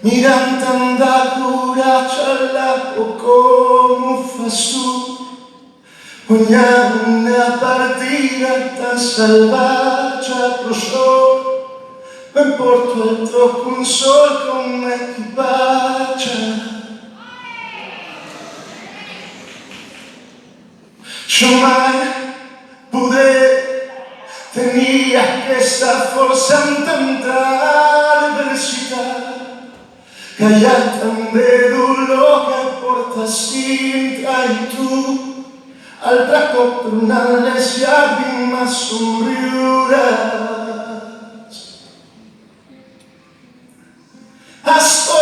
Mirant de coratge o com ho fas tu, guanyar una partida tan salvatge, però sóc ben porto el tuo consol com equipatge. Jo mai podré tenir aquesta força en tanta adversitat, que hi ha també dolor que portes dintre i tu altre cop tornant les llàgrimes somriuràs. Estoy